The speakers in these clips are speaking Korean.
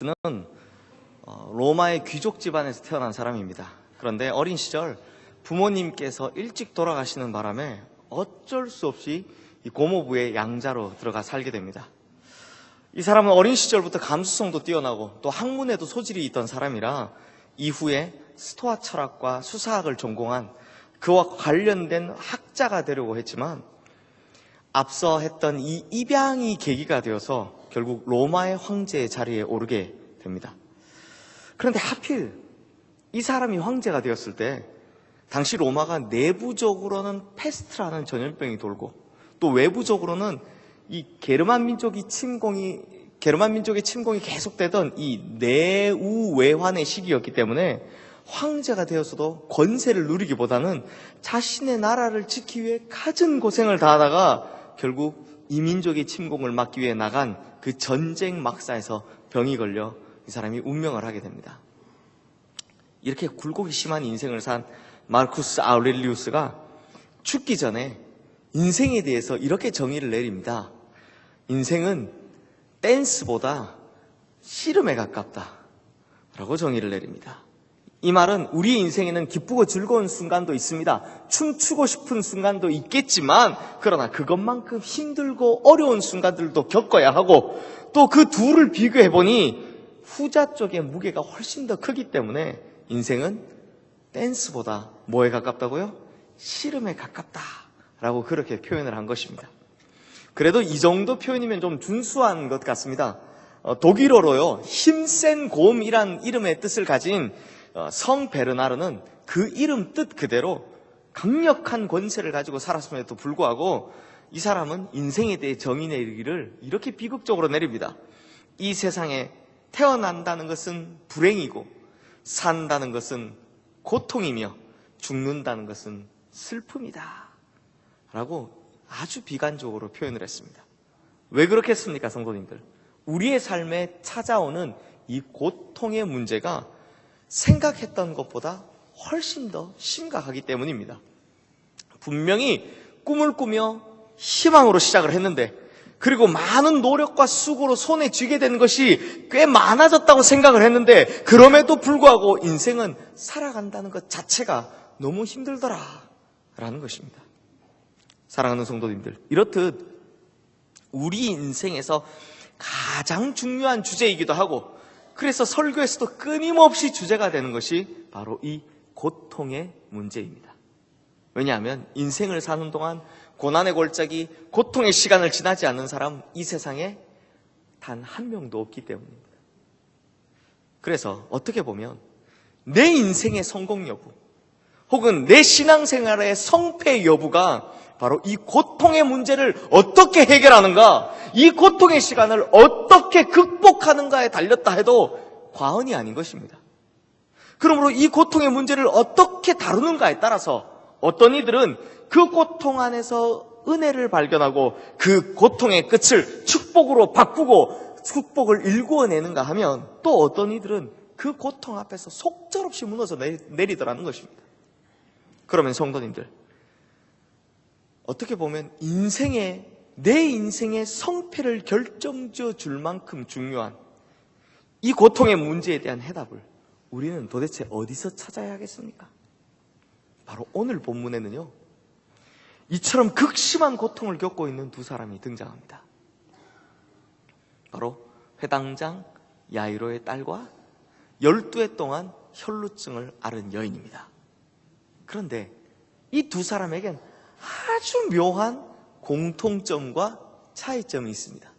는 로마의 귀족 집안에서 태어난 사람입니다. 그런데 어린 시절 부모님께서 일찍 돌아가시는 바람에 어쩔 수 없이 이 고모부의 양자로 들어가 살게 됩니다. 이 사람은 어린 시절부터 감수성도 뛰어나고 또 학문에도 소질이 있던 사람이라 이후에 스토아 철학과 수사학을 전공한 그와 관련된 학자가 되려고 했지만 앞서 했던 이 입양이 계기가 되어서 결국 로마의 황제의 자리에 오르게 됩니다. 그런데 하필 이 사람이 황제가 되었을 때 당시 로마가 내부적으로는 페스트라는 전염병이 돌고 또 외부적으로는 이 게르만 민족의 침공이 계속되던 이 내우외환의 시기였기 때문에 황제가 되었어도 권세를 누리기보다는 자신의 나라를 지키기 위해 갖은 고생을 다하다가 결국 이 민족의 침공을 막기 위해 나간 그 전쟁 막사에서 병이 걸려 이 사람이 운명을 하게 됩니다. 이렇게 굴곡이 심한 인생을 산 마르쿠스 아우렐리우스가 죽기 전에 인생에 대해서 이렇게 정의를 내립니다. 인생은 댄스보다 씨름에 가깝다 라고 정의를 내립니다. 이 말은 우리의 인생에는 기쁘고 즐거운 순간도 있습니다. 춤추고 싶은 순간도 있겠지만 그러나 그것만큼 힘들고 어려운 순간들도 겪어야 하고 또 그 둘을 비교해보니 후자 쪽의 무게가 훨씬 더 크기 때문에 인생은 댄스보다 뭐에 가깝다고요? 씨름에 가깝다라고 그렇게 표현을 한 것입니다. 그래도 이 정도 표현이면 좀 준수한 것 같습니다. 독일어로요, 힘센 곰이란 이름의 뜻을 가진 성 베르나르는 그 이름 뜻 그대로 강력한 권세를 가지고 살았음에도 불구하고 이 사람은 인생에 대해 정의 내리기를 이렇게 비극적으로 내립니다. 이 세상에 태어난다는 것은 불행이고 산다는 것은 고통이며 죽는다는 것은 슬픔이다 라고 아주 비관적으로 표현을 했습니다. 왜 그렇겠습니까, 성도님들? 우리의 삶에 찾아오는 이 고통의 문제가 생각했던 것보다 훨씬 더 심각하기 때문입니다. 분명히 꿈을 꾸며 희망으로 시작을 했는데 그리고 많은 노력과 수고로 손에 쥐게 된 것이 꽤 많아졌다고 생각을 했는데 그럼에도 불구하고 인생은 살아간다는 것 자체가 너무 힘들더라 라는 것입니다. 사랑하는 성도님들, 이렇듯 우리 인생에서 가장 중요한 주제이기도 하고 그래서 설교에서도 끊임없이 주제가 되는 것이 바로 이 고통의 문제입니다. 왜냐하면 인생을 사는 동안 고난의 골짜기, 고통의 시간을 지나지 않는 사람 이 세상에 단 한 명도 없기 때문입니다. 그래서 어떻게 보면 내 인생의 성공 여부 혹은 내 신앙생활의 성패 여부가 바로 이 고통의 문제를 어떻게 해결하는가, 이 고통의 시간을 어떻게 극복하는가에 달렸다 해도 과언이 아닌 것입니다. 그러므로 이 고통의 문제를 어떻게 다루는가에 따라서 어떤 이들은 그 고통 안에서 은혜를 발견하고 그 고통의 끝을 축복으로 바꾸고 축복을 일구어내는가 하면 또 어떤 이들은 그 고통 앞에서 속절없이 무너져 내리더라는 것입니다. 그러면 성도님들, 어떻게 보면 내 인생의 성패를 결정지어 줄 만큼 중요한 이 고통의 문제에 대한 해답을 우리는 도대체 어디서 찾아야 하겠습니까? 바로 오늘 본문에는요, 이처럼 극심한 고통을 겪고 있는 두 사람이 등장합니다. 바로 회당장 야이로의 딸과 12해 동안 혈루증을 앓은 여인입니다. 그런데 이 두 사람에겐 아주 묘한 공통점과 차이점이 있습니다.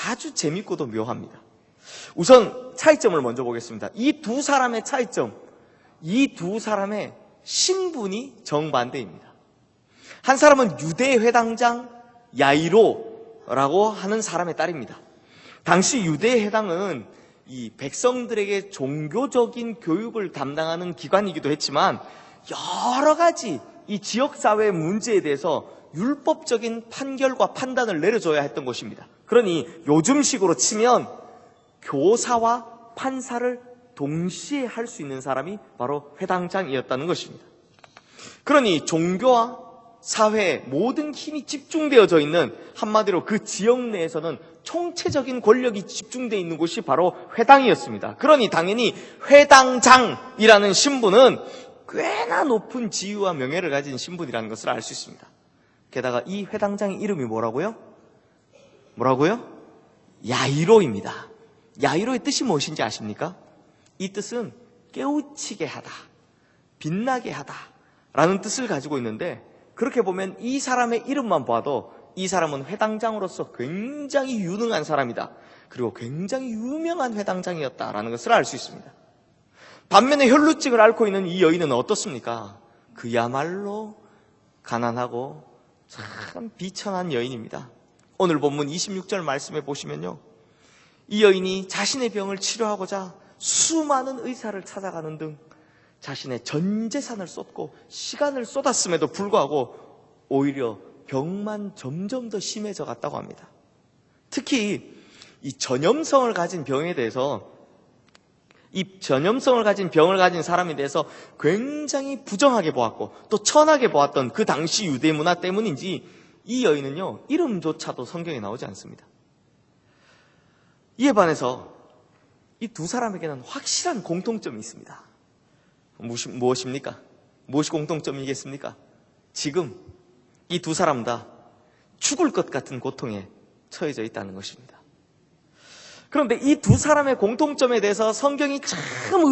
아주 재밌고도 묘합니다. 우선 차이점을 먼저 보겠습니다. 이 두 사람의 차이점, 이 두 사람의 신분이 정반대입니다. 한 사람은 유대 회당장 야이로라고 하는 사람의 딸입니다. 당시 유대 회당은 이 백성들에게 종교적인 교육을 담당하는 기관이기도 했지만 여러 가지 이 지역사회의 문제에 대해서 율법적인 판결과 판단을 내려줘야 했던 곳입니다. 그러니 요즘식으로 치면 교사와 판사를 동시에 할 수 있는 사람이 바로 회당장이었다는 것입니다. 그러니 종교와 사회에 모든 힘이 집중되어져 있는, 한마디로 그 지역 내에서는 총체적인 권력이 집중되어 있는 곳이 바로 회당이었습니다. 그러니 당연히 회당장이라는 신분은 꽤나 높은 지위와 명예를 가진 신분이라는 것을 알 수 있습니다. 게다가 이 회당장의 이름이 뭐라고요? 야이로입니다. 야이로의 뜻이 무엇인지 아십니까? 이 뜻은 깨우치게 하다, 빛나게 하다 라는 뜻을 가지고 있는데, 그렇게 보면 이 사람의 이름만 봐도 이 사람은 회당장으로서 굉장히 유능한 사람이다, 그리고 굉장히 유명한 회당장이었다라는 것을 알 수 있습니다. 반면에 혈루증을 앓고 있는 이 여인은 어떻습니까? 그야말로 가난하고 참 비천한 여인입니다. 오늘 본문 26절 말씀에 보시면요, 이 여인이 자신의 병을 치료하고자 수많은 의사를 찾아가는 등 자신의 전 재산을 쏟고 시간을 쏟았음에도 불구하고 오히려 병만 점점 더 심해져 갔다고 합니다. 특히 이 전염성을 가진 병에 대해서, 이 전염성을 가진 병을 가진 사람에 대해서 굉장히 부정하게 보았고 또 천하게 보았던 그 당시 유대 문화 때문인지 이 여인은요, 이름조차도 성경에 나오지 않습니다. 이에 반해서 이 두 사람에게는 확실한 공통점이 있습니다. 무엇입니까? 무엇이 공통점이겠습니까? 지금 이 두 사람 다 죽을 것 같은 고통에 처해져 있다는 것입니다. 그런데 이 두 사람의 공통점에 대해서 성경이 참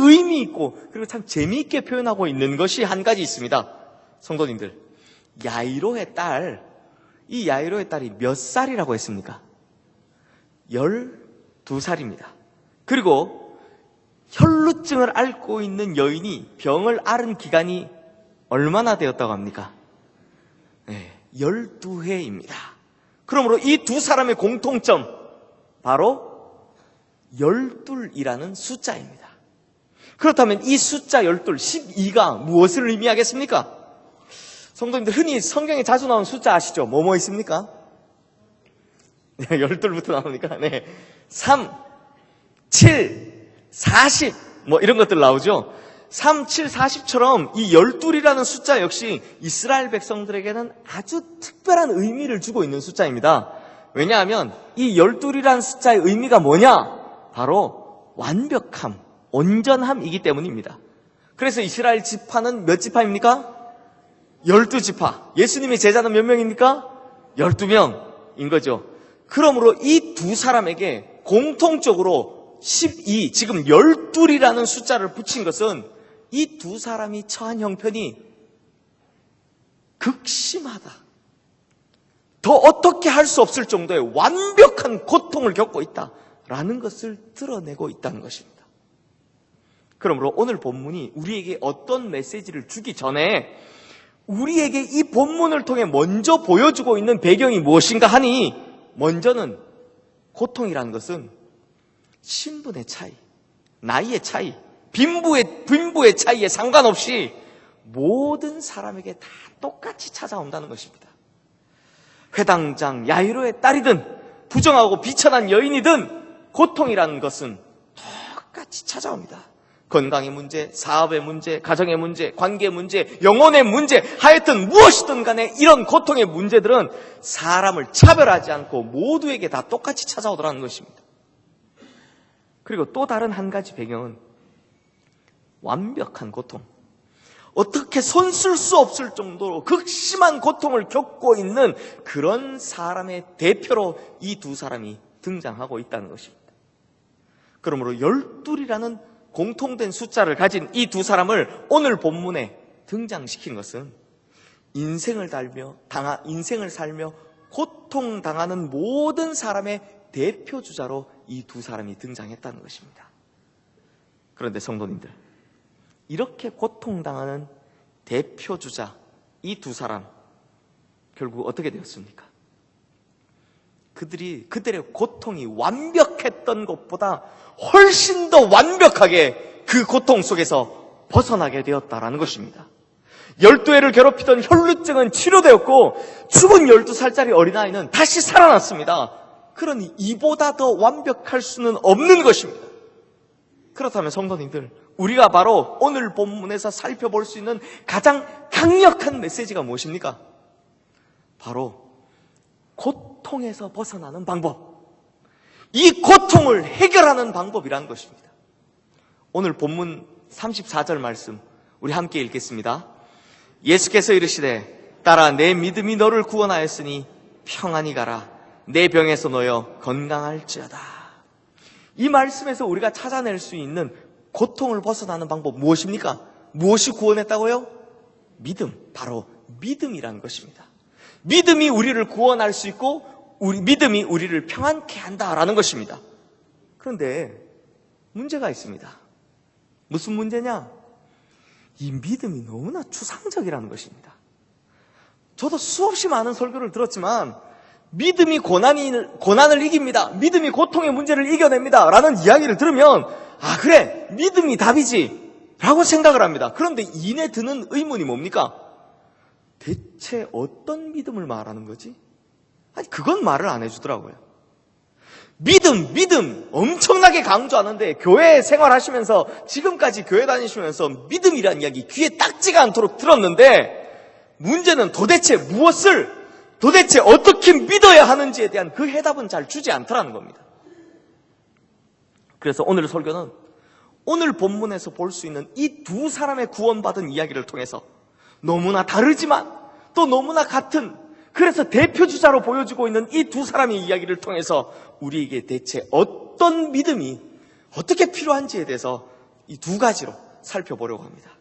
의미 있고 그리고 참 재미있게 표현하고 있는 것이 한 가지 있습니다. 성도님들, 야이로의 딸, 이 야이로의 딸이 몇 살이라고 했습니까? 12살입니다. 그리고 혈루증을 앓고 있는 여인이 병을 앓은 기간이 얼마나 되었다고 합니까? 12회입니다. 그러므로 이 두 사람의 공통점, 바로 12이라는 숫자입니다. 그렇다면 이 숫자 12, 12가 무엇을 의미하겠습니까? 성도님들, 흔히 성경에 자주 나오는 숫자 아시죠? 뭐뭐 있습니까? 12부터 나오니까 3, 7, 40 이런 것들 나오죠. 3, 7, 40처럼 이 12이라는 숫자 역시 이스라엘 백성들에게는 아주 특별한 의미를 주고 있는 숫자입니다. 왜냐하면 이 12이라는 숫자의 의미가 뭐냐? 바로 완벽함, 온전함이기 때문입니다. 그래서 이스라엘 지파는 몇 지파입니까? 12지파. 예수님의 제자는 몇 명입니까? 12명인 거죠. 그러므로 이 두 사람에게 공통적으로 12, 지금 12이라는 숫자를 붙인 것은 이 두 사람이 처한 형편이 극심하다, 더 어떻게 할 수 없을 정도의 완벽한 고통을 겪고 있다라는 것을 드러내고 있다는 것입니다. 그러므로 오늘 본문이 우리에게 어떤 메시지를 주기 전에 우리에게 이 본문을 통해 먼저 보여주고 있는 배경이 무엇인가 하니, 먼저는 고통이라는 것은 신분의 차이, 나이의 차이, 빈부의 차이에 상관없이 모든 사람에게 다 똑같이 찾아온다는 것입니다. 회당장 야이로의 딸이든 부정하고 비천한 여인이든 고통이라는 것은 똑같이 찾아옵니다. 건강의 문제, 사업의 문제, 가정의 문제, 관계의 문제, 영혼의 문제, 하여튼 무엇이든 간에 이런 고통의 문제들은 사람을 차별하지 않고 모두에게 다 똑같이 찾아오더라는 것입니다. 그리고 또 다른 한 가지 배경은 완벽한 고통, 어떻게 손 쓸 수 없을 정도로 극심한 고통을 겪고 있는 그런 사람의 대표로 이 두 사람이 등장하고 있다는 것입니다. 그러므로 12이라는 공통된 숫자를 가진 이 두 사람을 오늘 본문에 등장시킨 것은 인생을 살며 고통당하는 모든 사람의 대표주자로 이 두 사람이 등장했다는 것입니다. 그런데 성도님들, 이렇게 고통당하는 대표주자 이 두 사람, 결국 어떻게 되었습니까? 그들의 고통이 완벽했던 것보다 훨씬 더 완벽하게 그 고통 속에서 벗어나게 되었다라는 것입니다. 12회를 괴롭히던 혈루증은 치료되었고 죽은 12살짜리 어린아이는 다시 살아났습니다. 그러니 이보다 더 완벽할 수는 없는 것입니다. 그렇다면 성도님들, 우리가 바로 오늘 본문에서 살펴볼 수 있는 가장 강력한 메시지가 무엇입니까? 바로 고통에서 벗어나는 방법, 이 고통을 해결하는 방법이라는 것입니다. 오늘 본문 34절 말씀 우리 함께 읽겠습니다. 예수께서 이르시되 딸아 내 믿음이 너를 구원하였으니 평안히 가라. 내 병에서 놓여 건강할지어다. 이 말씀에서 우리가 찾아낼 수 있는 고통을 벗어나는 방법 무엇입니까? 무엇이 구원했다고요? 믿음, 바로 믿음이라는 것입니다. 믿음이 우리를 구원할 수 있고 믿음이 우리를 평안케 한다라는 것입니다. 그런데 문제가 있습니다. 무슨 문제냐? 이 믿음이 너무나 추상적이라는 것입니다. 저도 수없이 많은 설교를 들었지만 믿음이 고난을 이깁니다. 믿음이 고통의 문제를 이겨냅니다. 라는 이야기를 들으면 그래, 믿음이 답이지 라고 생각을 합니다. 그런데 이내 드는 의문이 뭡니까? 대체 어떤 믿음을 말하는 거지? 그건 말을 안 해주더라고요. 믿음 엄청나게 강조하는데 교회 생활하시면서 지금까지 교회 다니시면서 믿음이라는 이야기 귀에 딱지가 않도록 들었는데 문제는 도대체 도대체 어떻게 믿어야 하는지에 대한 그 해답은 잘 주지 않더라는 겁니다. 그래서 오늘 설교는 오늘 본문에서 볼 수 있는 이 두 사람의 구원받은 이야기를 통해서 너무나 다르지만 또 너무나 같은, 그래서 대표주자로 보여주고 있는 이 두 사람의 이야기를 통해서 우리에게 대체 어떤 믿음이 어떻게 필요한지에 대해서 이 두 가지로 살펴보려고 합니다.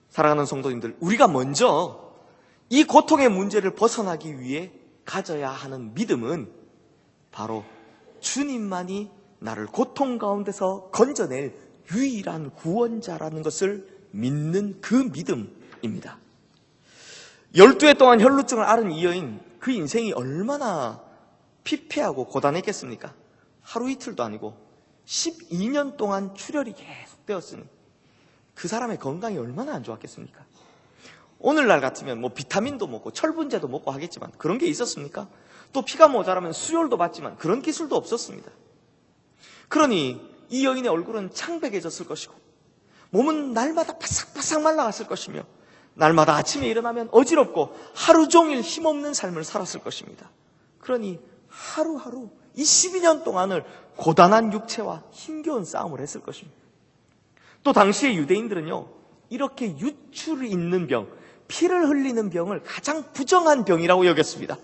사랑하는 성도님들, 우리가 먼저 이 고통의 문제를 벗어나기 위해 가져야 하는 믿음은 바로 주님만이 나를 고통 가운데서 건져낼 유일한 구원자라는 것을 믿는 그 믿음입니다. 12해 동안 혈루증을 앓은 이 여인, 그 인생이 얼마나 피폐하고 고단했겠습니까? 하루 이틀도 아니고 12년 동안 출혈이 계속되었으니 그 사람의 건강이 얼마나 안 좋았겠습니까? 오늘날 같으면 비타민도 먹고 철분제도 먹고 하겠지만 그런 게 있었습니까? 또 피가 모자라면 수혈도 받지만 그런 기술도 없었습니다. 그러니 이 여인의 얼굴은 창백해졌을 것이고 몸은 날마다 바삭바삭 말라갔을 것이며 날마다 아침에 일어나면 어지럽고 하루 종일 힘없는 삶을 살았을 것입니다. 그러니 하루하루 이 12년 동안을 고단한 육체와 힘겨운 싸움을 했을 것입니다. 또 당시의 유대인들은요, 이렇게 유출이 있는 병, 피를 흘리는 병을 가장 부정한 병이라고 여겼습니다.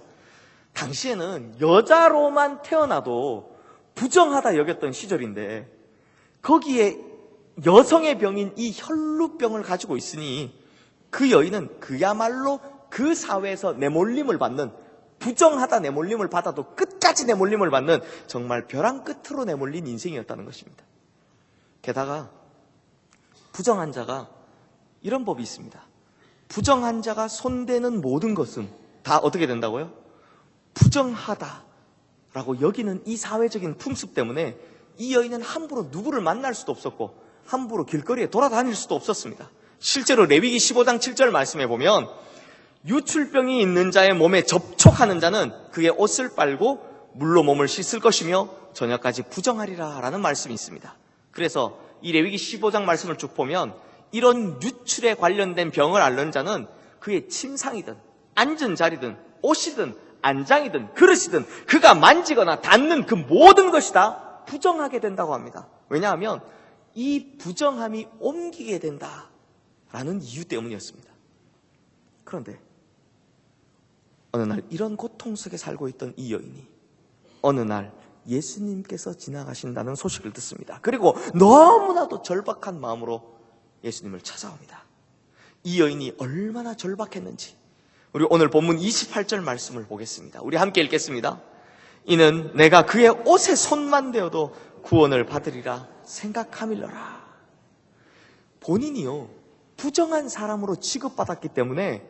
당시에는 여자로만 태어나도 부정하다 여겼던 시절인데 거기에 여성의 병인 이 혈루병을 가지고 있으니 그 여인은 그야말로 그 사회에서 내몰림을 받는, 부정하다 내몰림을 받아도 끝까지 내몰림을 받는 정말 벼랑 끝으로 내몰린 인생이었다는 것입니다. 게다가 부정한 자가 이런 법이 있습니다. 부정한 자가 손대는 모든 것은 다 어떻게 된다고요? 부정하다라고 여기는 이 사회적인 풍습 때문에 이 여인은 함부로 누구를 만날 수도 없었고 함부로 길거리에 돌아다닐 수도 없었습니다. 실제로 레위기 15장 7절 말씀해 보면 유출병이 있는 자의 몸에 접촉하는 자는 그의 옷을 빨고 물로 몸을 씻을 것이며 저녁까지 부정하리라 라는 말씀이 있습니다. 그래서 이 레위기 15장 말씀을 쭉 보면 이런 유출에 관련된 병을 앓는 자는 그의 침상이든 앉은 자리든 옷이든 안장이든 그릇이든 그가 만지거나 닿는 그 모든 것이 다 부정하게 된다고 합니다. 왜냐하면 이 부정함이 옮기게 된다라는 이유 때문이었습니다. 그런데 어느 날 이런 고통 속에 살고 있던 이 여인이 어느 날 예수님께서 지나가신다는 소식을 듣습니다. 그리고 너무나도 절박한 마음으로 예수님을 찾아옵니다. 이 여인이 얼마나 절박했는지 우리 오늘 본문 28절 말씀을 보겠습니다. 우리 함께 읽겠습니다. 이는 내가 그의 옷에 손만 대어도 구원을 받으리라 생각함일러라. 본인이요, 부정한 사람으로 취급받았기 때문에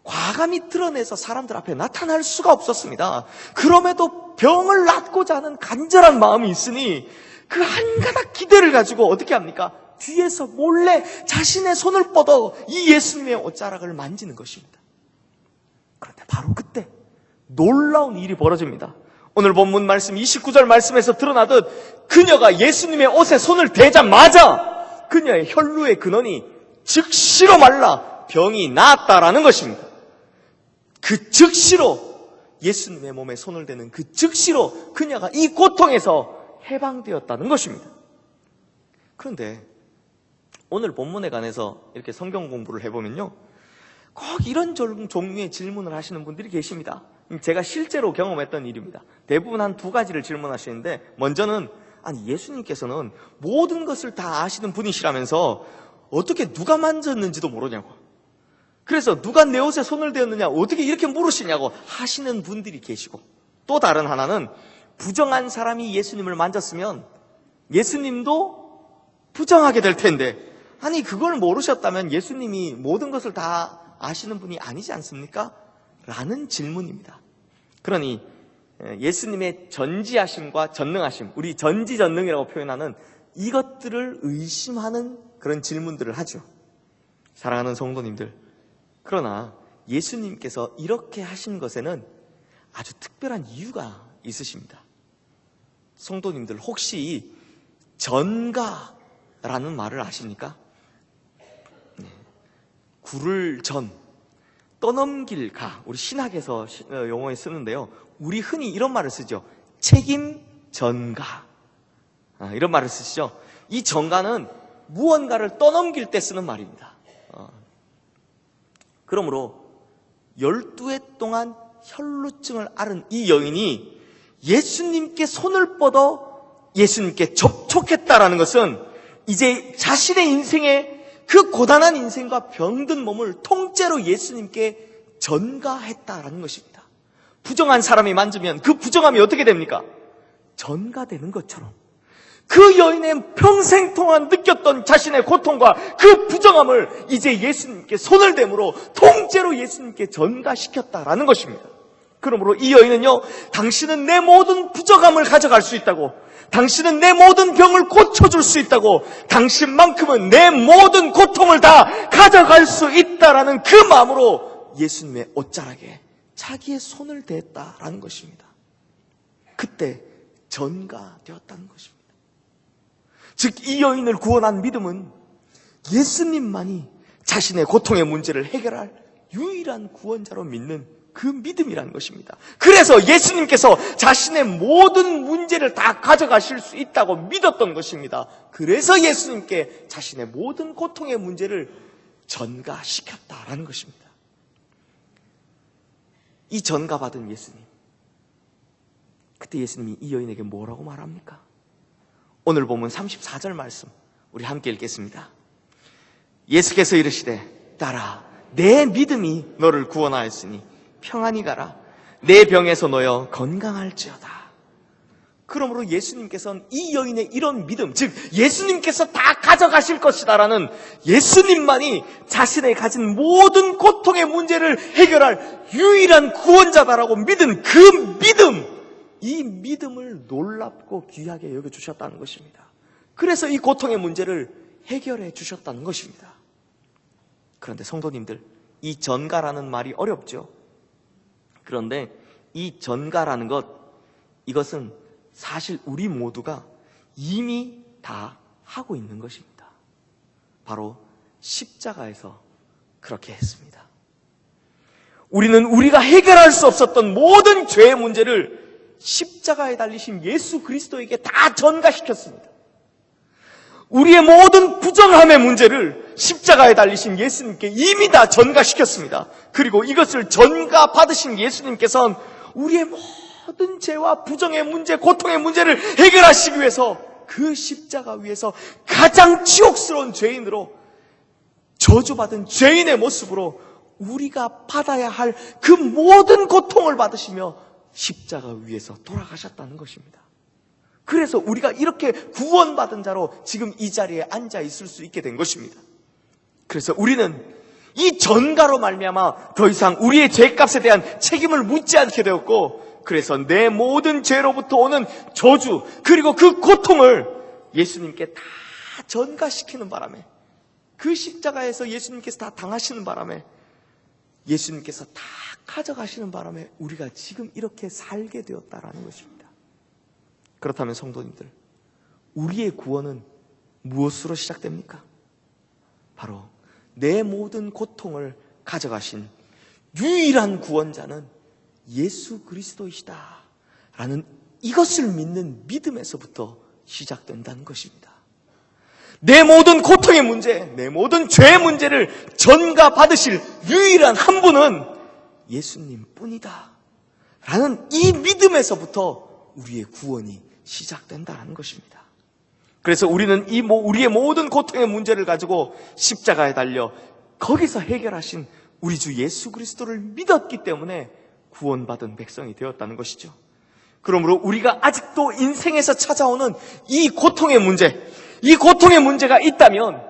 과감히 드러내서 사람들 앞에 나타날 수가 없었습니다. 그럼에도 병을 낫고자 하는 간절한 마음이 있으니 그 한 가닥 기대를 가지고 어떻게 합니까? 뒤에서 몰래 자신의 손을 뻗어 이 예수님의 옷자락을 만지는 것입니다. 그런데 바로 그때 놀라운 일이 벌어집니다. 오늘 본문 말씀 29절 말씀에서 드러나듯 그녀가 예수님의 옷에 손을 대자마자 그녀의 혈루의 근원이 즉시로 말라 병이 나았다라는 것입니다. 그 즉시로 예수님의 몸에 손을 대는 그 즉시로 그녀가 이 고통에서 해방되었다는 것입니다. 그런데 오늘 본문에 관해서 이렇게 성경 공부를 해보면요, 꼭 이런 종류의 질문을 하시는 분들이 계십니다. 제가 실제로 경험했던 일입니다. 대부분 한 두 가지를 질문하시는데, 먼저는 아니 예수님께서는 모든 것을 다 아시는 분이시라면서 어떻게 누가 만졌는지도 모르냐고, 그래서 누가 내 옷에 손을 대었느냐 어떻게 이렇게 물으시냐고 하시는 분들이 계시고, 또 다른 하나는 부정한 사람이 예수님을 만졌으면 예수님도 부정하게 될 텐데, 아니 그걸 모르셨다면 예수님이 모든 것을 다 아시는 분이 아니지 않습니까? 라는 질문입니다. 그러니 예수님의 전지하심과 전능하심, 우리 전지전능이라고 표현하는 이것들을 의심하는 그런 질문들을 하죠. 사랑하는 성도님들, 그러나 예수님께서 이렇게 하신 것에는 아주 특별한 이유가 있으십니다. 성도님들, 혹시 전가라는 말을 아십니까? 굴을 전, 떠넘길 가, 우리 신학에서 용어에 쓰는데요, 우리 흔히 이런 말을 쓰죠. 책임 전가, 이런 말을 쓰시죠. 이 전가는 무언가를 떠넘길 때 쓰는 말입니다. 그러므로 12해 동안 혈루증을 앓은 이 여인이 예수님께 손을 뻗어 예수님께 접촉했다라는 것은 이제 자신의 인생에 그 고단한 인생과 병든 몸을 통째로 예수님께 전가했다라는 것입니다. 부정한 사람이 만지면 그 부정함이 어떻게 됩니까? 전가되는 것처럼 그 여인의 평생 동안 느꼈던 자신의 고통과 그 부정함을 이제 예수님께 손을 대므로 통째로 예수님께 전가시켰다라는 것입니다. 그러므로 이 여인은요, 당신은 내 모든 부정함을 가져갈 수 있다고, 당신은 내 모든 병을 고쳐줄 수 있다고, 당신만큼은 내 모든 고통을 다 가져갈 수 있다라는 그 마음으로 예수님의 옷자락에 자기의 손을 댔다라는 것입니다. 그때 전가되었다는 것입니다. 즉, 이 여인을 구원한 믿음은 예수님만이 자신의 고통의 문제를 해결할 유일한 구원자로 믿는 그 믿음이라는 것입니다. 그래서 예수님께서 자신의 모든 문제를 다 가져가실 수 있다고 믿었던 것입니다. 그래서 예수님께 자신의 모든 고통의 문제를 전가시켰다라는 것입니다. 이 전가받은 예수님, 그때 예수님이 이 여인에게 뭐라고 말합니까? 오늘 보면 34절 말씀 우리 함께 읽겠습니다. 예수께서 이르시되 따라 내 믿음이 너를 구원하였으니 평안히 가라. 내 병에서 놓여 건강할지어다. 그러므로 예수님께서는 이 여인의 이런 믿음, 즉 예수님께서 다 가져가실 것이다라는 예수님만이 자신의 가진 모든 고통의 문제를 해결할 유일한 구원자다라고 믿은 그 믿음, 이 믿음을 놀랍고 귀하게 여겨주셨다는 것입니다. 그래서 이 고통의 문제를 해결해 주셨다는 것입니다. 그런데 성도님들, 이 전가라는 말이 어렵죠. 그런데 이 전가라는 것, 이것은 사실 우리 모두가 이미 다 하고 있는 것입니다. 바로 십자가에서 그렇게 했습니다. 우리는 우리가 해결할 수 없었던 모든 죄의 문제를 십자가에 달리신 예수 그리스도에게 다 전가시켰습니다. 우리의 모든 부정함의 문제를 십자가에 달리신 예수님께 이미 다 전가시켰습니다. 그리고 이것을 전가받으신 예수님께서는 우리의 모든 죄와 부정의 문제, 고통의 문제를 해결하시기 위해서 그 십자가 위에서 가장 지옥스러운 죄인으로, 저주받은 죄인의 모습으로 우리가 받아야 할 그 모든 고통을 받으시며 십자가 위에서 돌아가셨다는 것입니다. 그래서 우리가 이렇게 구원받은 자로 지금 이 자리에 앉아 있을 수 있게 된 것입니다. 그래서 우리는 이 전가로 말미암아 더 이상 우리의 죄값에 대한 책임을 묻지 않게 되었고, 그래서 내 모든 죄로부터 오는 저주 그리고 그 고통을 예수님께 다 전가시키는 바람에, 그 십자가에서 예수님께서 다 당하시는 바람에, 예수님께서 다 가져가시는 바람에 우리가 지금 이렇게 살게 되었다라는 것입니다. 그렇다면 성도님들, 우리의 구원은 무엇으로 시작됩니까? 바로 내 모든 고통을 가져가신 유일한 구원자는 예수 그리스도이시다 라는 이것을 믿는 믿음에서부터 시작된다는 것입니다. 내 모든 고통의 문제, 내 모든 죄의 문제를 전가받으실 유일한 한 분은 예수님 뿐이다 라는 이 믿음에서부터 우리의 구원이 시작된다는 것입니다. 그래서 우리는 우리의 모든 고통의 문제를 가지고 십자가에 달려 거기서 해결하신 우리 주 예수 그리스도를 믿었기 때문에 구원받은 백성이 되었다는 것이죠. 그러므로 우리가 아직도 인생에서 찾아오는 이 고통의 문제가 있다면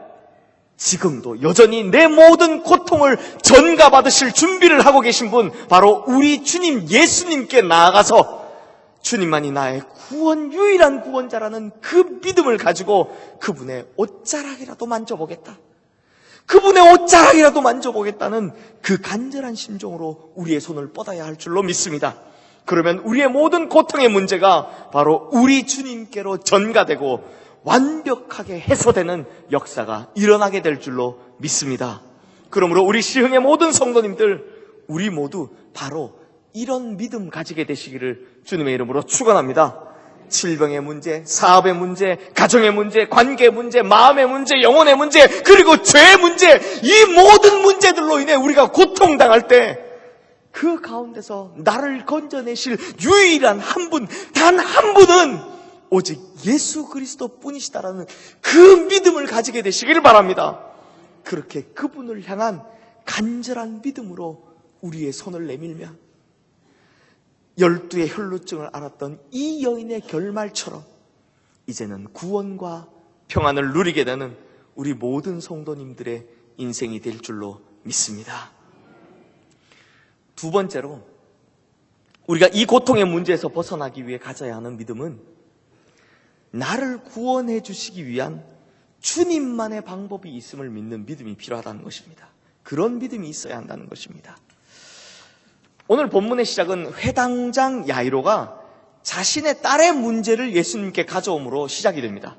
지금도 여전히 내 모든 고통을 전가받으실 준비를 하고 계신 분, 바로 우리 주님 예수님께 나아가서 주님만이 나의 유일한 구원자라는 그 믿음을 가지고 그분의 옷자락이라도 만져보겠다, 그분의 옷자락이라도 만져보겠다는 그 간절한 심정으로 우리의 손을 뻗어야 할 줄로 믿습니다. 그러면 우리의 모든 고통의 문제가 바로 우리 주님께로 전가되고 완벽하게 해소되는 역사가 일어나게 될 줄로 믿습니다. 그러므로 우리 시흥의 모든 성도님들, 우리 모두 바로 이런 믿음 가지게 되시기를 주님의 이름으로 축원합니다. 질병의 문제, 사업의 문제, 가정의 문제, 관계의 문제, 마음의 문제, 영혼의 문제, 그리고 죄의 문제, 이 모든 문제들로 인해 우리가 고통당할 때 그 가운데서 나를 건져내실 유일한 한 분, 단 한 분은 오직 예수 그리스도 뿐이시다라는 그 믿음을 가지게 되시기를 바랍니다. 그렇게 그분을 향한 간절한 믿음으로 우리의 손을 내밀면 12의 혈루증을 앓았던 이 여인의 결말처럼 이제는 구원과 평안을 누리게 되는 우리 모든 성도님들의 인생이 될 줄로 믿습니다. 두 번째로, 우리가 이 고통의 문제에서 벗어나기 위해 가져야 하는 믿음은 나를 구원해 주시기 위한 주님만의 방법이 있음을 믿는 믿음이 필요하다는 것입니다. 그런 믿음이 있어야 한다는 것입니다. 오늘 본문의 시작은 회당장 야이로가 자신의 딸의 문제를 예수님께 가져옴으로 시작이 됩니다.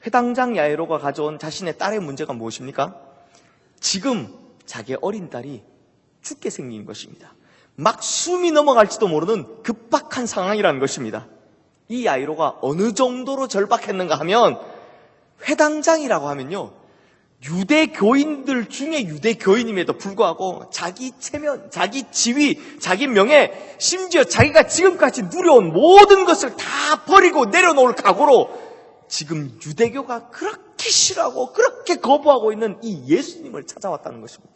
회당장 야이로가 가져온 자신의 딸의 문제가 무엇입니까? 지금 자기의 어린 딸이 죽게 생긴 것입니다. 막 숨이 넘어갈지도 모르는 급박한 상황이라는 것입니다. 이 야이로가 어느 정도로 절박했는가 하면, 회당장이라고 하면요, 유대교인들 중에 유대교인임에도 불구하고 자기 체면, 자기 지위, 자기 명예, 심지어 자기가 지금까지 누려온 모든 것을 다 버리고 내려놓을 각오로 지금 유대교가 그렇게 싫어하고 그렇게 거부하고 있는 이 예수님을 찾아왔다는 것입니다.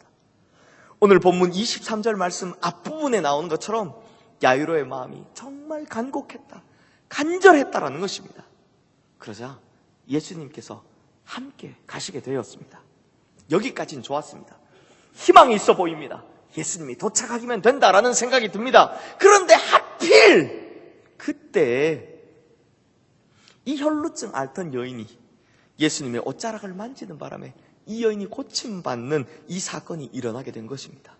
오늘 본문 23절 말씀 앞부분에 나오는 것처럼 야이로의 마음이 정말 간곡했다, 간절했다라는 것입니다. 그러자 예수님께서 함께 가시게 되었습니다. 여기까지는 좋았습니다. 희망이 있어 보입니다. 예수님이 도착하기면 된다라는 생각이 듭니다. 그런데 하필 그때 이 혈루증 앓던 여인이 예수님의 옷자락을 만지는 바람에 이 여인이 고침받는 이 사건이 일어나게 된 것입니다.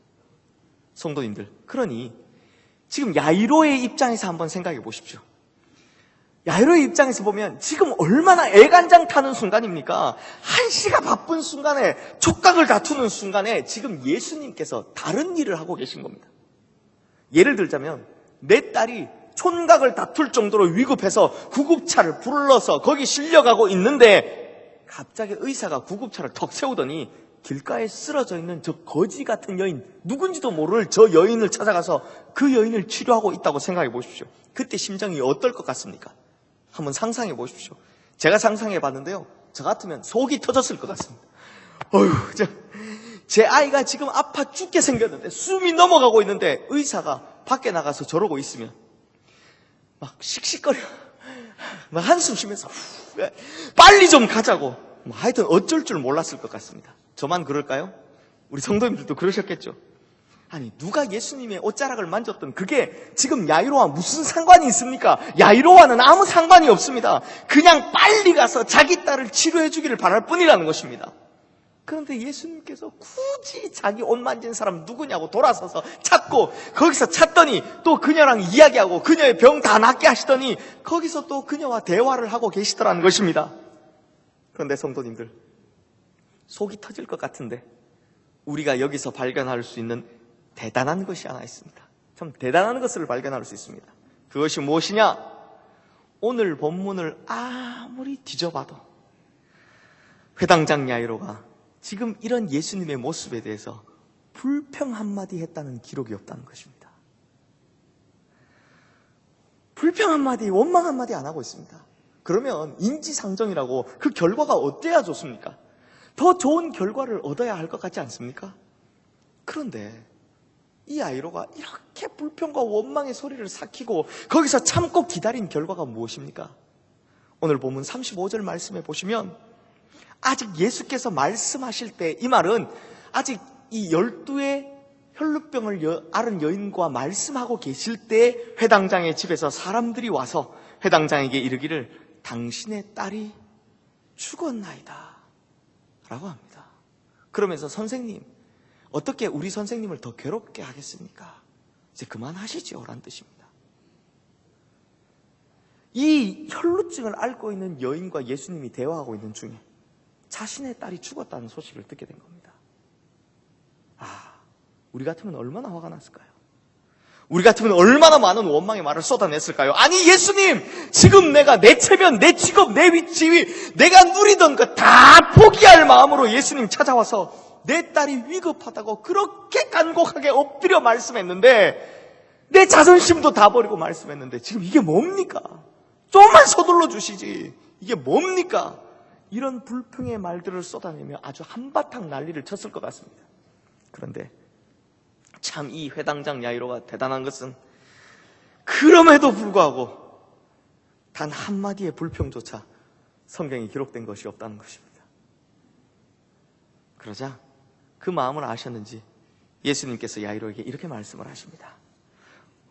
성도님들, 그러니 지금 야이로의 입장에서 한번 생각해 보십시오. 야이로의 입장에서 보면 지금 얼마나 애간장 타는 순간입니까? 한시가 바쁜 순간에, 촉각을 다투는 순간에 지금 예수님께서 다른 일을 하고 계신 겁니다. 예를 들자면 내 딸이 촌각을 다툴 정도로 위급해서 구급차를 불러서 거기 실려가고 있는데 갑자기 의사가 구급차를 턱 세우더니 길가에 쓰러져 있는 저 거지 같은 여인, 누군지도 모를 저 여인을 찾아가서 그 여인을 치료하고 있다고 생각해 보십시오. 그때 심정이 어떨 것 같습니까? 한번 상상해 보십시오. 제가 상상해 봤는데요, 저 같으면 속이 터졌을 것 같습니다. 제 아이가 지금 아파 죽게 생겼는데, 숨이 넘어가고 있는데 의사가 밖에 나가서 저러고 있으면 막 씩씩거려, 막 한숨 쉬면서 빨리 좀 가자고, 하여튼 어쩔 줄 몰랐을 것 같습니다. 저만 그럴까요? 우리 성도님들도 그러셨겠죠? 아니, 누가 예수님의 옷자락을 만졌던 그게 지금 야이로와 무슨 상관이 있습니까? 야이로와는 아무 상관이 없습니다. 그냥 빨리 가서 자기 딸을 치료해 주기를 바랄 뿐이라는 것입니다. 그런데 예수님께서 굳이 자기 옷 만진 사람 누구냐고 돌아서서 찾고, 거기서 찾더니 또 그녀랑 이야기하고 그녀의 병 다 낫게 하시더니 거기서 또 그녀와 대화를 하고 계시더라는 것입니다. 그런데 성도님들, 속이 터질 것 같은데 우리가 여기서 발견할 수 있는 대단한 것이 하나 있습니다. 참 대단한 것을 발견할 수 있습니다. 그것이 무엇이냐? 오늘 본문을 아무리 뒤져봐도 회당장 야이로가 지금 이런 예수님의 모습에 대해서 불평 한마디 했다는 기록이 없다는 것입니다. 불평 한마디, 원망 한마디 안 하고 있습니다. 그러면 인지상정이라고 그 결과가 어때야 좋습니까? 더 좋은 결과를 얻어야 할 것 같지 않습니까? 그런데 이 야이로가 이렇게 불평과 원망의 소리를 삭히고 거기서 참고 기다린 결과가 무엇입니까? 오늘 본문 35절 말씀해 보시면 아직 예수께서 말씀하실 때, 이 말은 아직 이 12의 혈루병을 앓은 여인과 말씀하고 계실 때 회당장의 집에서 사람들이 와서 회당장에게 이르기를 당신의 딸이 죽었나이다 라고 합니다. 그러면서 선생님, 어떻게 우리 선생님을 더 괴롭게 하겠습니까? 이제 그만하시죠 라는 뜻입니다. 이 혈루증을 앓고 있는 여인과 예수님이 대화하고 있는 중에 자신의 딸이 죽었다는 소식을 듣게 된 겁니다. 우리 같으면 얼마나 화가 났을까요? 우리 같으면 얼마나 많은 원망의 말을 쏟아냈을까요? 아니 예수님, 지금 내가 내 체면, 내 직업, 내 위치, 내가 누리던 것 다 포기할 마음으로 예수님 찾아와서 내 딸이 위급하다고 그렇게 간곡하게 엎드려 말씀했는데, 내 자존심도 다 버리고 말씀했는데 지금 이게 뭡니까? 조금만 서둘러 주시지. 이게 뭡니까? 이런 불평의 말들을 쏟아내며 아주 한바탕 난리를 쳤을 것 같습니다. 그런데 참 이 회당장 야이로가 대단한 것은 그럼에도 불구하고 단 한마디의 불평조차 성경에 기록된 것이 없다는 것입니다. 그러자 그 마음을 아셨는지 예수님께서 야이로에게 이렇게 말씀을 하십니다.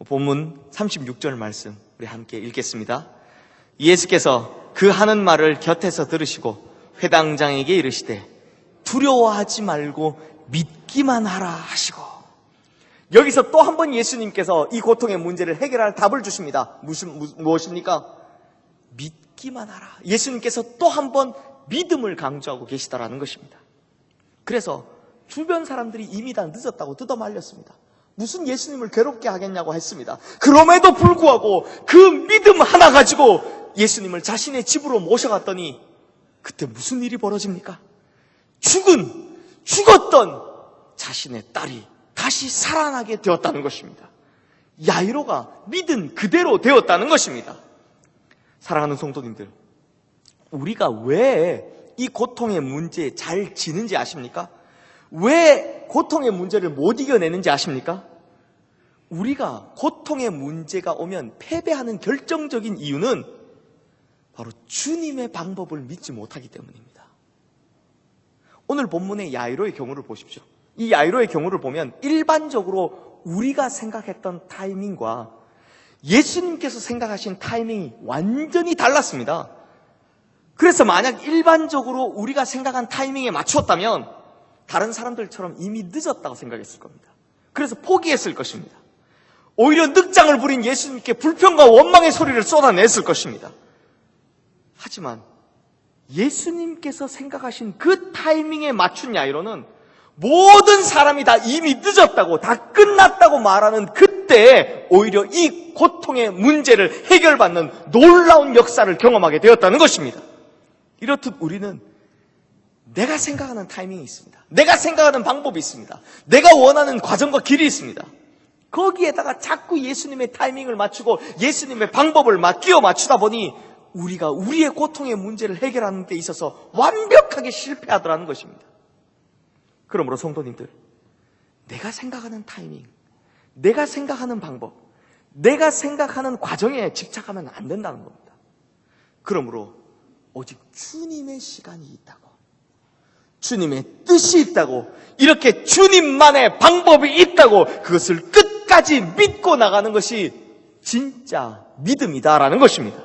본문 36절 말씀 우리 함께 읽겠습니다. 예수께서 그 하는 말을 곁에서 들으시고 회당장에게 이르시되 두려워하지 말고 믿기만 하라 하시고, 여기서 또 한 번 예수님께서 이 고통의 문제를 해결할 답을 주십니다. 무엇입니까? 믿기만 하라. 예수님께서 또 한 번 믿음을 강조하고 계시다라는 것입니다. 그래서 주변 사람들이 이미 다 늦었다고 뜯어말렸습니다. 무슨 예수님을 괴롭게 하겠냐고 했습니다. 그럼에도 불구하고 그 믿음 하나 가지고 예수님을 자신의 집으로 모셔갔더니 그때 무슨 일이 벌어집니까? 죽었던 자신의 딸이 다시 살아나게 되었다는 것입니다. 야이로가 믿은 그대로 되었다는 것입니다. 사랑하는 성도님들, 우리가 왜 이 고통의 문제에 잘 지는지 아십니까? 왜 고통의 문제를 못 이겨내는지 아십니까? 우리가 고통의 문제가 오면 패배하는 결정적인 이유는 바로 주님의 방법을 믿지 못하기 때문입니다. 오늘 본문의 야이로의 경우를 보십시오. 이 야이로의 경우를 보면 일반적으로 우리가 생각했던 타이밍과 예수님께서 생각하신 타이밍이 완전히 달랐습니다. 그래서 만약 일반적으로 우리가 생각한 타이밍에 맞추었다면 다른 사람들처럼 이미 늦었다고 생각했을 겁니다. 그래서 포기했을 것입니다. 오히려 늑장을 부린 예수님께 불평과 원망의 소리를 쏟아냈을 것입니다. 하지만 예수님께서 생각하신 그 타이밍에 맞춘 야이로는 모든 사람이 다 이미 늦었다고, 다 끝났다고 말하는 그때 오히려 이 고통의 문제를 해결받는 놀라운 역사를 경험하게 되었다는 것입니다. 이렇듯 우리는 내가 생각하는 타이밍이 있습니다. 내가 생각하는 방법이 있습니다. 내가 원하는 과정과 길이 있습니다. 거기에다가 자꾸 예수님의 타이밍을 맞추고 예수님의 방법을 끼워 맞추다 보니 우리가 우리의 고통의 문제를 해결하는 데 있어서 완벽하게 실패하더라는 것입니다. 그러므로 성도님들, 내가 생각하는 타이밍, 내가 생각하는 방법, 내가 생각하는 과정에 집착하면 안 된다는 겁니다. 그러므로 오직 주님의 시간이 있다고, 주님의 뜻이 있다고, 이렇게 주님만의 방법이 있다고 그것을 끝까지 믿고 나가는 것이 진짜 믿음이다라는 것입니다.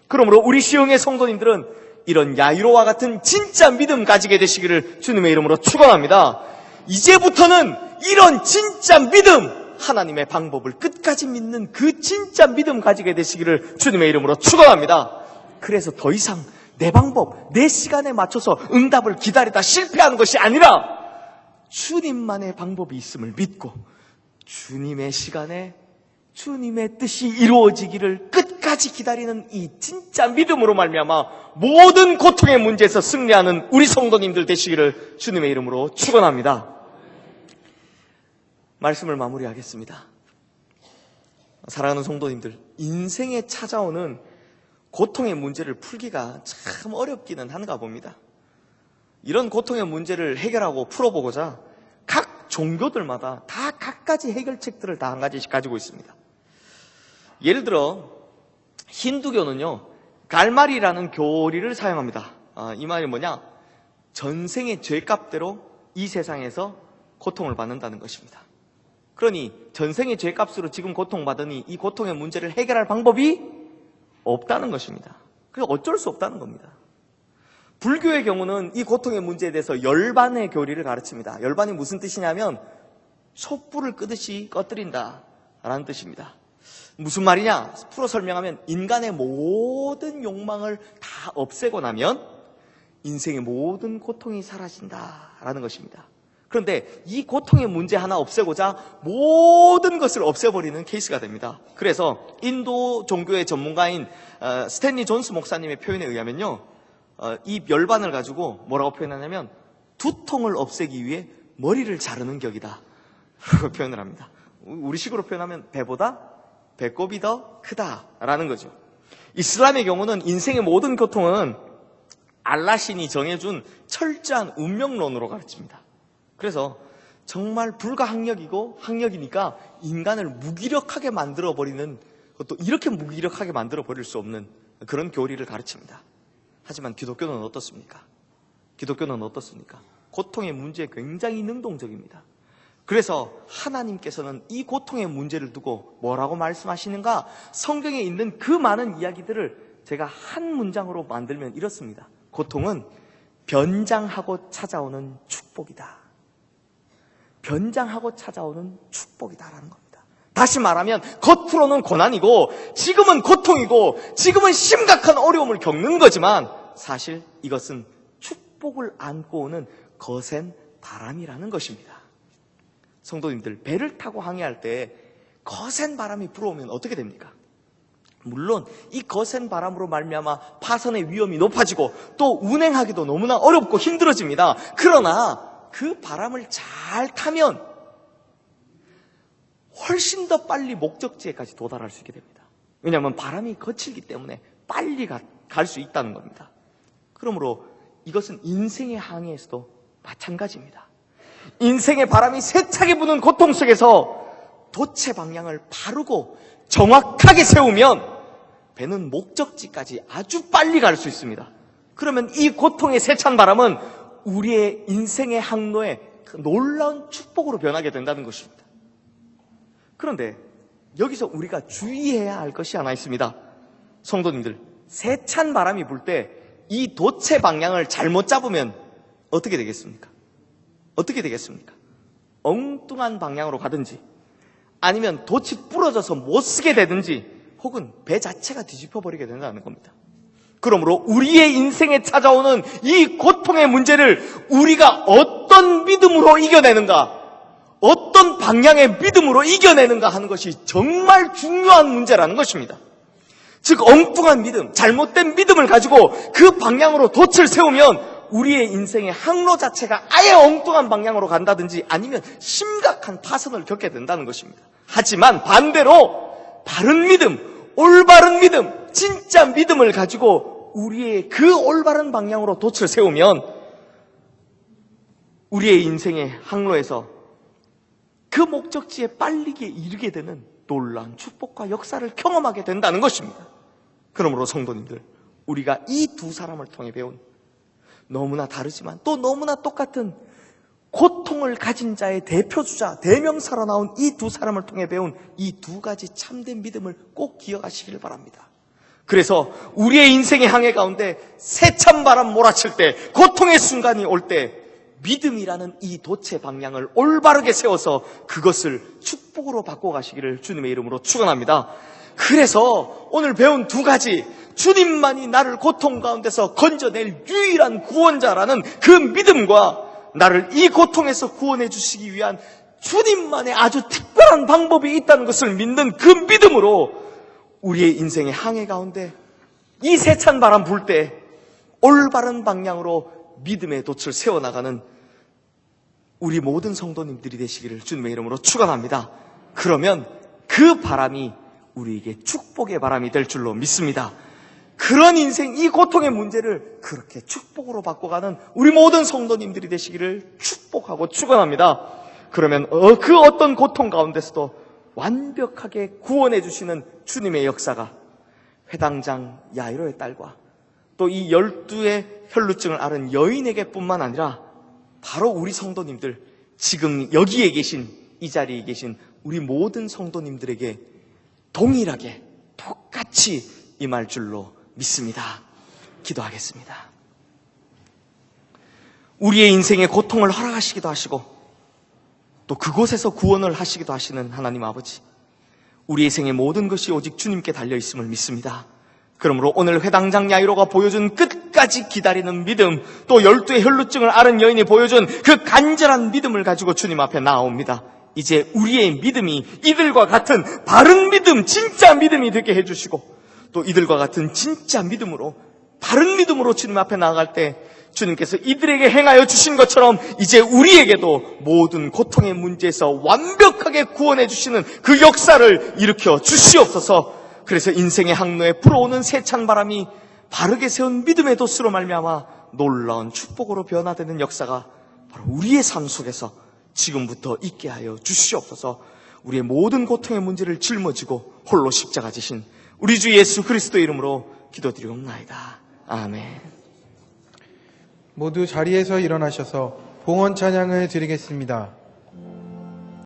그러므로 우리 시흥의 성도님들은 이런 야이로와 같은 진짜 믿음 가지게 되시기를 주님의 이름으로 축원합니다. 이제부터는 이런 진짜 믿음, 하나님의 방법을 끝까지 믿는 그 진짜 믿음 가지게 되시기를 주님의 이름으로 축원합니다. 그래서 더 이상 내 방법, 내 시간에 맞춰서 응답을 기다리다 실패하는 것이 아니라 주님만의 방법이 있음을 믿고 주님의 시간에 주님의 뜻이 이루어지기를 끝까지 기다리는 이 진짜 믿음으로 말미암아 모든 고통의 문제에서 승리하는 우리 성도님들 되시기를 주님의 이름으로 축원합니다. 말씀을 마무리하겠습니다. 사랑하는 성도님들, 인생에 찾아오는 고통의 문제를 풀기가 참 어렵기는 한가 봅니다. 이런 고통의 문제를 해결하고 풀어보고자 각 종교들마다 다 각가지 해결책들을 다 한 가지씩 가지고 있습니다. 예를 들어 힌두교는요, 갈말이라는 교리를 사용합니다. 이 말이 뭐냐? 전생의 죄값대로 이 세상에서 고통을 받는다는 것입니다. 그러니 전생의 죄값으로 지금 고통받으니 이 고통의 문제를 해결할 방법이 없다는 것입니다. 그래서 어쩔 수 없다는 겁니다. 불교의 경우는 이 고통의 문제에 대해서 열반의 교리를 가르칩니다. 열반이 무슨 뜻이냐면 촛불을 끄듯이 꺼뜨린다 라는 뜻입니다. 무슨 말이냐? 풀어 설명하면 인간의 모든 욕망을 다 없애고 나면 인생의 모든 고통이 사라진다라는 것입니다. 그런데 이 고통의 문제 하나 없애고자 모든 것을 없애버리는 케이스가 됩니다. 그래서 인도 종교의 전문가인 스탠리 존스 목사님의 표현에 의하면요, 이 열반을 가지고 뭐라고 표현하냐면 두통을 없애기 위해 머리를 자르는 격이다 라고 표현을 합니다. 우리식으로 표현하면 배보다 배꼽이 더 크다라는 거죠. 이슬람의 경우는 인생의 모든 고통은 알라신이 정해준 철저한 운명론으로 가르칩니다. 그래서 정말 불가항력이고 항력이니까 인간을 무기력하게 만들어버리는 것도 이렇게 무기력하게 만들어버릴 수 없는 그런 교리를 가르칩니다. 하지만 기독교는 어떻습니까? 기독교는 어떻습니까? 고통의 문제에 굉장히 능동적입니다. 그래서 하나님께서는 이 고통의 문제를 두고 뭐라고 말씀하시는가? 성경에 있는 그 많은 이야기들을 제가 한 문장으로 만들면 이렇습니다. 고통은 변장하고 찾아오는 축복이다. 변장하고 찾아오는 축복이다라는 겁니다. 다시 말하면 겉으로는 고난이고 지금은 고통이고 지금은 심각한 어려움을 겪는 거지만 사실 이것은 축복을 안고 오는 거센 바람이라는 것입니다. 성도님들, 배를 타고 항해할 때 거센 바람이 불어오면 어떻게 됩니까? 물론 이 거센 바람으로 말미암아 파선의 위험이 높아지고 또 운행하기도 너무나 어렵고 힘들어집니다. 그러나 그 바람을 잘 타면 훨씬 더 빨리 목적지에까지 도달할 수 있게 됩니다. 왜냐하면 바람이 거칠기 때문에 빨리 갈 수 있다는 겁니다. 그러므로 이것은 인생의 항해에서도 마찬가지입니다. 인생의 바람이 세차게 부는 고통 속에서 돛의 방향을 바르고 정확하게 세우면 배는 목적지까지 아주 빨리 갈 수 있습니다. 그러면 이 고통의 세찬 바람은 우리의 인생의 항로에 놀라운 축복으로 변하게 된다는 것입니다. 그런데 여기서 우리가 주의해야 할 것이 하나 있습니다. 성도님들, 세찬 바람이 불 때 이 돛의 방향을 잘못 잡으면 어떻게 되겠습니까? 어떻게 되겠습니까? 엉뚱한 방향으로 가든지 아니면 돛이 부러져서 못 쓰게 되든지 혹은 배 자체가 뒤집혀 버리게 된다는 겁니다. 그러므로 우리의 인생에 찾아오는 이 고통의 문제를 우리가 어떤 믿음으로 이겨내는가, 어떤 방향의 믿음으로 이겨내는가 하는 것이 정말 중요한 문제라는 것입니다. 즉 엉뚱한 믿음, 잘못된 믿음을 가지고 그 방향으로 돛을 세우면 우리의 인생의 항로 자체가 아예 엉뚱한 방향으로 간다든지 아니면 심각한 파선을 겪게 된다는 것입니다. 하지만 반대로 바른 믿음, 올바른 믿음, 진짜 믿음을 가지고 우리의 그 올바른 방향으로 돛을 세우면 우리의 인생의 항로에서 그 목적지에 빨리 이르게 되는 놀라운 축복과 역사를 경험하게 된다는 것입니다. 그러므로 성도님들, 우리가 이 두 사람을 통해 배운 너무나 다르지만 또 너무나 똑같은 고통을 가진 자의 대표주자, 대명사로 나온 이 두 사람을 통해 배운 이 두 가지 참된 믿음을 꼭 기억하시길 바랍니다. 그래서 우리의 인생의 항해 가운데 세찬 바람 몰아칠 때, 고통의 순간이 올 때 믿음이라는 이 돛의 방향을 올바르게 세워서 그것을 축복으로 바꿔가시기를 주님의 이름으로 축원합니다. 그래서 오늘 배운 두 가지, 주님만이 나를 고통 가운데서 건져낼 유일한 구원자라는 그 믿음과 나를 이 고통에서 구원해 주시기 위한 주님만의 아주 특별한 방법이 있다는 것을 믿는 그 믿음으로 우리의 인생의 항해 가운데 이 세찬 바람 불 때 올바른 방향으로 믿음의 돛을 세워나가는 우리 모든 성도님들이 되시기를 주님의 이름으로 축원합니다. 그러면 그 바람이 우리에게 축복의 바람이 될 줄로 믿습니다. 그런 인생, 이 고통의 문제를 그렇게 축복으로 바꿔가는 우리 모든 성도님들이 되시기를 축복하고 축원합니다. 그러면 그 어떤 고통 가운데서도 완벽하게 구원해 주시는 주님의 역사가 회당장 야이로의 딸과 또 이 12의 혈루증을 앓은 여인에게 뿐만 아니라 바로 우리 성도님들, 지금 여기에 계신, 이 자리에 계신 우리 모든 성도님들에게 동일하게 똑같이 임할 줄로 믿습니다. 기도하겠습니다. 우리의 인생에 고통을 허락하시기도 하시고 또 그곳에서 구원을 하시기도 하시는 하나님 아버지, 우리의 생의 모든 것이 오직 주님께 달려있음을 믿습니다. 그러므로 오늘 회당장 야이로가 보여준 끝까지 기다리는 믿음, 또 12의 혈루증을 앓은 여인이 보여준 그 간절한 믿음을 가지고 주님 앞에 나옵니다. 이제 우리의 믿음이 이들과 같은 바른 믿음, 진짜 믿음이 되게 해주시고 또 이들과 같은 진짜 믿음으로, 바른 믿음으로 주님 앞에 나아갈 때 주님께서 이들에게 행하여 주신 것처럼 이제 우리에게도 모든 고통의 문제에서 완벽하게 구원해 주시는 그 역사를 일으켜 주시옵소서. 그래서 인생의 항로에 불어오는 세찬 바람이 바르게 세운 믿음의 돛으로 말미암아 놀라운 축복으로 변화되는 역사가 바로 우리의 삶 속에서 지금부터 있게 하여 주시옵소서. 우리의 모든 고통의 문제를 짊어지고 홀로 십자가 지신 우리 주 예수 그리스도의 이름으로 기도드리옵나이다. 아멘. 모두 자리에서 일어나셔서 봉헌 찬양을 드리겠습니다.